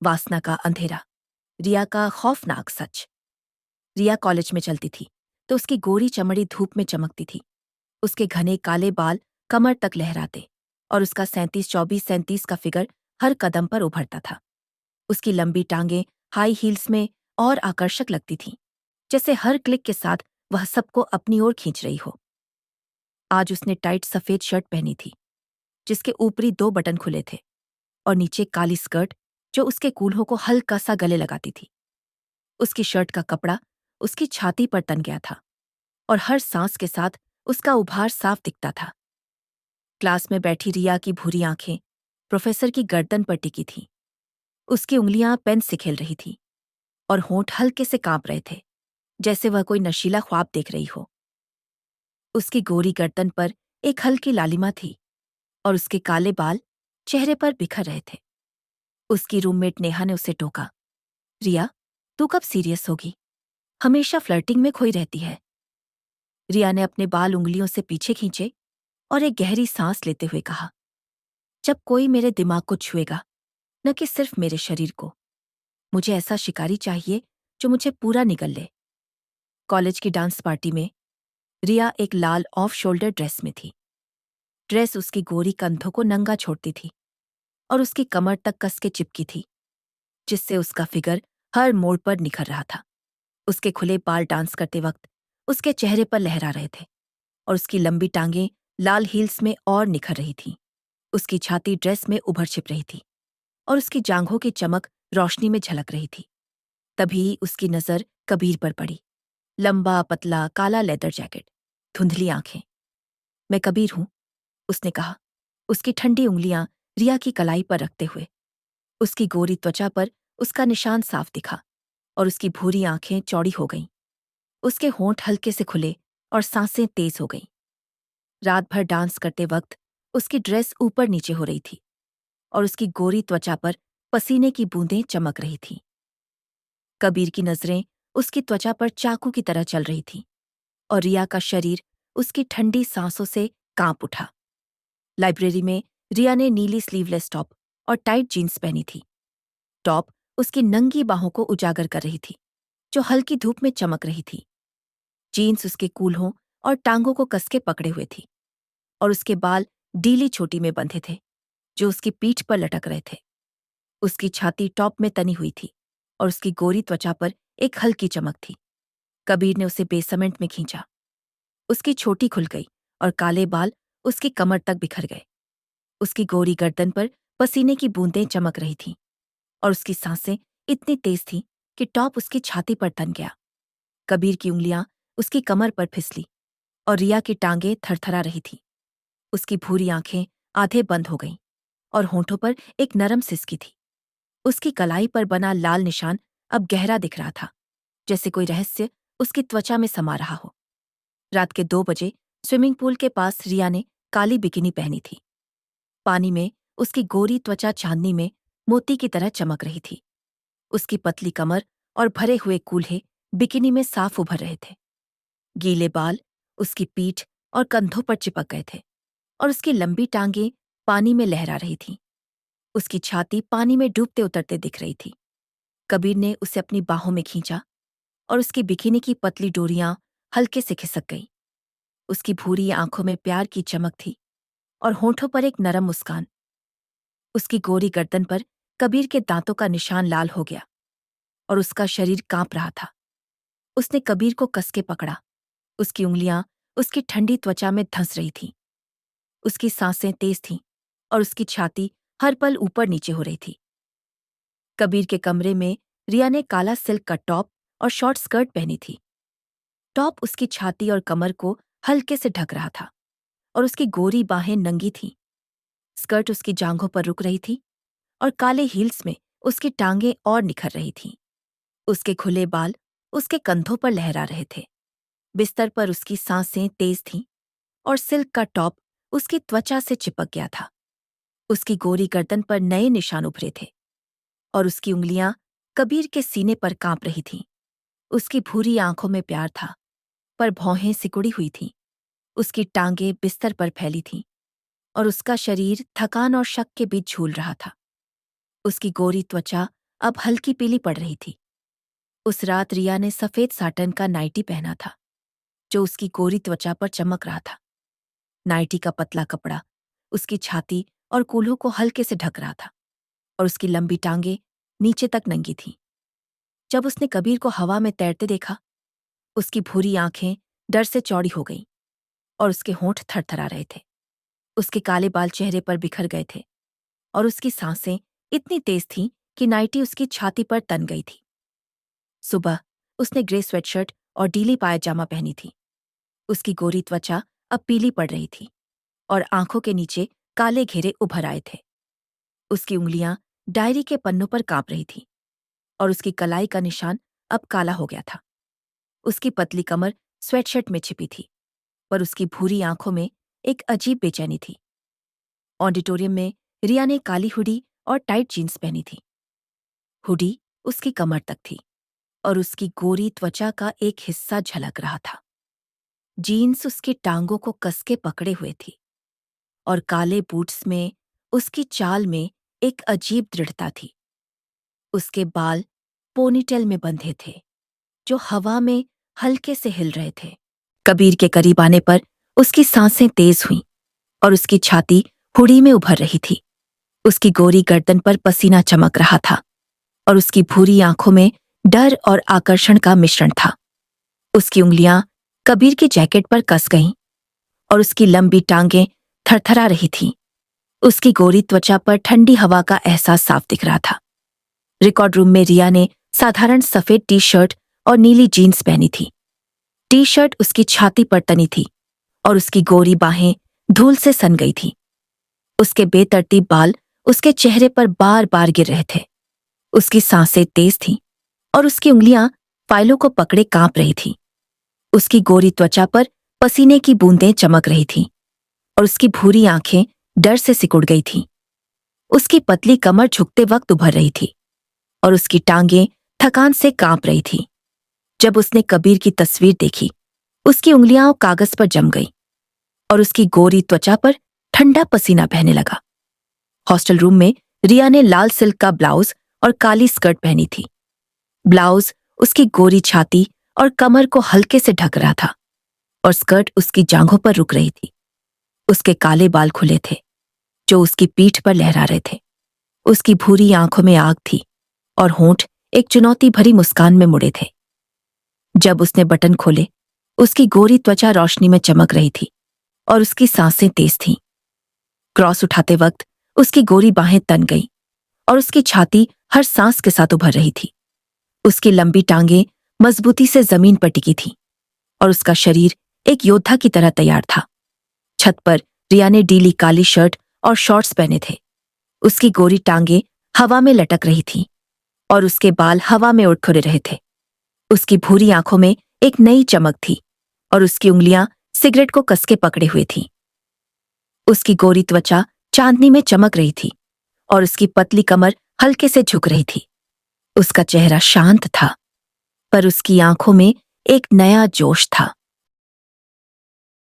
वासना का अंधेरा, रिया का खौफनाक सच। रिया कॉलेज में चलती थी तो उसकी गोरी चमड़ी धूप में चमकती थी। उसके घने काले बाल कमर तक लहराते और उसका 37-24-37 का फिगर हर कदम पर उभरता था। उसकी लंबी टांगें हाई हील्स में और आकर्षक लगती थीं, जैसे हर क्लिक के साथ वह सबको अपनी ओर खींच रही हो। आज उसने टाइट सफेद शर्ट पहनी थी, जिसके ऊपरी 2 बटन खुले थे, और नीचे काली स्कर्ट जो उसके कूल्हों को हल्का सा गले लगाती थी। उसकी शर्ट का कपड़ा उसकी छाती पर तन गया था और हर सांस के साथ उसका उभार साफ दिखता था। क्लास में बैठी रिया की भूरी आंखें प्रोफेसर की गर्दन पर टिकी थीं। उसकी उंगलियां पेन से खेल रही थीं और होंठ हल्के से कांप रहे थे, जैसे वह कोई नशीला ख्वाब देख रही हो। उसकी गोरी गर्दन पर एक हल्की लालिमा थी और उसके काले बाल चेहरे पर बिखर रहे थे। उसकी रूममेट नेहा ने उसे टोका, रिया, तू कब सीरियस होगी? हमेशा फ्लर्टिंग में खोई रहती है। रिया ने अपने बाल उंगलियों से पीछे खींचे और एक गहरी सांस लेते हुए कहा, जब कोई मेरे दिमाग को छुएगा, न कि सिर्फ मेरे शरीर को। मुझे ऐसा शिकारी चाहिए जो मुझे पूरा निगल ले। कॉलेज की डांस पार्टी में रिया एक लाल ऑफ शोल्डर ड्रेस में थी। ड्रेस उसकी गोरी कंधों को नंगा छोड़ती थी और उसकी कमर तक कस के चिपकी थी, जिससे उसका फिगर हर मोड़ पर निखर रहा था। उसके खुले बाल डांस करते वक्त उसके चेहरे पर लहरा रहे थे और उसकी लंबी टांगें लाल हील्स में और निखर रही थीं। उसकी छाती ड्रेस में उभर छिप रही थी और उसकी जांघों की चमक रोशनी में झलक रही थी। तभी उसकी नजर कबीर पर पड़ी। लंबा पतला काला लेदर जैकेट, धुंधली आंखें। मैं कबीर हूं, उसने कहा, उसकी ठंडी उंगलियां रिया की कलाई पर रखते हुए। उसकी गोरी त्वचा पर उसका निशान साफ दिखा और उसकी भूरी आंखें चौड़ी हो गईं। उसके होंठ हल्के से खुले और सांसें तेज हो गईं। रात भर डांस करते वक्त उसकी ड्रेस ऊपर नीचे हो रही थी और उसकी गोरी त्वचा पर पसीने की बूंदें चमक रही थीं। कबीर की नजरें उसकी त्वचा पर चाकू की तरह चल रही थीं और रिया का शरीर उसकी ठंडी सांसों से कांप उठा। लाइब्रेरी में रिया ने नीली स्लीवलेस टॉप और टाइट जीन्स पहनी थी। टॉप उसकी नंगी बाहों को उजागर कर रही थी, जो हल्की धूप में चमक रही थी। जीन्स उसके कूल्हों और टांगों को कसके पकड़े हुए थी और उसके बाल डीली चोटी में बंधे थे, जो उसकी पीठ पर लटक रहे थे। उसकी छाती टॉप में तनी हुई थी और उसकी गोरी त्वचा पर एक हल्की चमक थी। कबीर ने उसे बेसमेंट में खींचा। उसकी छोटी खुल गई और काले बाल उसकी कमर तक बिखर गए। उसकी गोरी गर्दन पर पसीने की बूंदें चमक रही थीं और उसकी सांसें इतनी तेज थीं कि टॉप उसकी छाती पर तन गया। कबीर की उंगलियां उसकी कमर पर फिसली और रिया की टांगें थरथरा रही थीं। उसकी भूरी आंखें आधे बंद हो गईं और होंठों पर एक नरम सिसकी थी। उसकी कलाई पर बना लाल निशान अब गहरा दिख रहा था, जैसे कोई रहस्य उसकी त्वचा में समा रहा हो। रात के 2 बजे स्विमिंग पूल के पास रिया ने काली बिकिनी पहनी थी। पानी में उसकी गोरी त्वचा चांदनी में मोती की तरह चमक रही थी। उसकी पतली कमर और भरे हुए कूल्हे बिकिनी में साफ उभर रहे थे। गीले बाल उसकी पीठ और कंधों पर चिपक गए थे और उसकी लंबी टांगें पानी में लहरा रही थीं। उसकी छाती पानी में डूबते उतरते दिख रही थी। कबीर ने उसे अपनी बाहों में खींचा और उसकी बिकिनी की पतली डोरियां हल्के से खिसक गईं। उसकी भूरी आंखों में प्यार की चमक थी और होंठों पर एक नरम मुस्कान। उसकी गोरी गर्दन पर कबीर के दांतों का निशान लाल हो गया और उसका शरीर कांप रहा था। उसने कबीर को कस के पकड़ा। उसकी उंगलियां उसकी ठंडी त्वचा में धंस रही थीं। उसकी सांसें तेज थीं और उसकी छाती हर पल ऊपर नीचे हो रही थी। कबीर के कमरे में रिया ने काला सिल्क का टॉप और शॉर्ट स्कर्ट पहनी थी। टॉप उसकी छाती और कमर को हल्के से ढक रहा था और उसकी गोरी बाहें नंगी थीं। स्कर्ट उसकी जांघों पर रुक रही थी और काले हील्स में उसकी टांगें और निखर रही थीं। उसके खुले बाल उसके कंधों पर लहरा रहे थे। बिस्तर पर उसकी सांसें तेज थीं और सिल्क का टॉप उसकी त्वचा से चिपक गया था। उसकी गोरी गर्दन पर नए निशान उभरे थे और उसकी उंगलियां कबीर के सीने पर कांप रही थीं। उसकी भूरी आंखों में प्यार था, पर भौहें सिकुड़ी हुई थीं। उसकी टांगें बिस्तर पर फैली थीं और उसका शरीर थकान और शक के बीच झूल रहा था। उसकी गोरी त्वचा अब हल्की पीली पड़ रही थी। उस रात रिया ने सफेद साटन का नाइटी पहना था, जो उसकी गोरी त्वचा पर चमक रहा था। नाइटी का पतला कपड़ा उसकी छाती और कूल्हों को हल्के से ढक रहा था, और उसकी लंबी टांगे नीचे तक नंगी थीं। जब उसने कबीर को हवा में तैरते देखा, उसकी भूरी आंखें डर से चौड़ी हो गईं और उसके होंठ थरथरा रहे थे। उसके काले बाल चेहरे पर बिखर गए थे और उसकी सांसें इतनी तेज थीं कि नाइटी उसकी छाती पर तन गई थी। सुबह उसने ग्रे स्वेटशर्ट और ढीली पायजामा पहनी थी। उसकी गोरी त्वचा अब पीली पड़ रही थी और आंखों के नीचे काले घेरे उभर आए थे। उसकी उंगलियां डायरी के पन्नों पर कांप रही थीं और उसकी कलाई का निशान अब काला हो गया था। उसकी पतली कमर स्वेटशर्ट में छिपी थी, पर उसकी भूरी आंखों में एक अजीब बेचैनी थी। ऑडिटोरियम में रिया ने काली हुडी और टाइट जीन्स पहनी थी। हुडी उसकी कमर तक थी और उसकी गोरी त्वचा का एक हिस्सा झलक रहा था। जीन्स उसकी टांगों को कसके पकड़े हुए थी और काले बूट्स में उसकी चाल में एक अजीब दृढ़ता थी। उसके बाल पोनीटेल में बंधे थे, जो हवा में हल्के से हिल रहे थे। कबीर के करीब आने पर उसकी सांसें तेज हुईं और उसकी छाती हुडी में उभर रही थी। उसकी गोरी गर्दन पर पसीना चमक रहा था और उसकी भूरी आंखों में डर और आकर्षण का मिश्रण था। उसकी उंगलियां कबीर की जैकेट पर कस गईं और उसकी लंबी टांगें थरथरा रही थीं। उसकी गोरी त्वचा पर ठंडी हवा का एहसास साफ दिख रहा था। रिकॉर्ड रूम में रिया ने साधारण सफेद टी शर्ट और नीली जीन्स पहनी थी। टी शर्ट उसकी छाती पर तनी थी और उसकी गोरी बाहें धूल से सन गई थीं। उसके बेतरतीब बाल उसके चेहरे पर बार बार गिर रहे थे। उसकी सांसें तेज थीं और उसकी उंगलियां फाइलों को पकड़े कांप रही थीं। उसकी गोरी त्वचा पर पसीने की बूंदें चमक रही थीं और उसकी भूरी आंखें डर से सिकुड़ गई थीं। उसकी पतली कमर झुकते वक्त उभर रही थी और उसकी टांगें थकान से कांप रही थीं। जब उसने कबीर की तस्वीर देखी, उसकी उंगलियां कागज पर जम गईं और उसकी गोरी त्वचा पर ठंडा पसीना बहने लगा। हॉस्टल रूम में रिया ने लाल सिल्क का ब्लाउज और काली स्कर्ट पहनी थी। ब्लाउज उसकी गोरी छाती और कमर को हल्के से ढक रहा था और स्कर्ट उसकी जांघों पर रुक रही थी। उसके काले बाल खुले थे, जो उसकी पीठ पर लहरा रहे थे। उसकी भूरी आंखों में आग थी और होंठ एक चुनौती भरी मुस्कान में मुड़े थे। जब उसने बटन खोले, उसकी गोरी त्वचा रोशनी में चमक रही थी और उसकी सांसें तेज थीं। क्रॉस उठाते वक्त उसकी गोरी बाहें तन गईं और उसकी छाती हर सांस के साथ उभर रही थी। उसकी लंबी टांगें मजबूती से जमीन पर टिकी थीं और उसका शरीर एक योद्धा की तरह तैयार था। छत पर रिया ने ढीली काली शर्ट और शॉर्ट्स पहने थे। उसकी गोरी टांगें हवा में लटक रही थीं और उसके बाल हवा में उड़ खुरे रहे थे। उसकी भूरी आंखों में एक नई चमक थी और उसकी उंगलियां सिगरेट को कसके पकड़े हुए थीं। उसकी गोरी त्वचा चांदनी में चमक रही थी और उसकी पतली कमर हल्के से झुक रही थी। उसका चेहरा शांत था, पर उसकी आंखों में एक नया जोश था।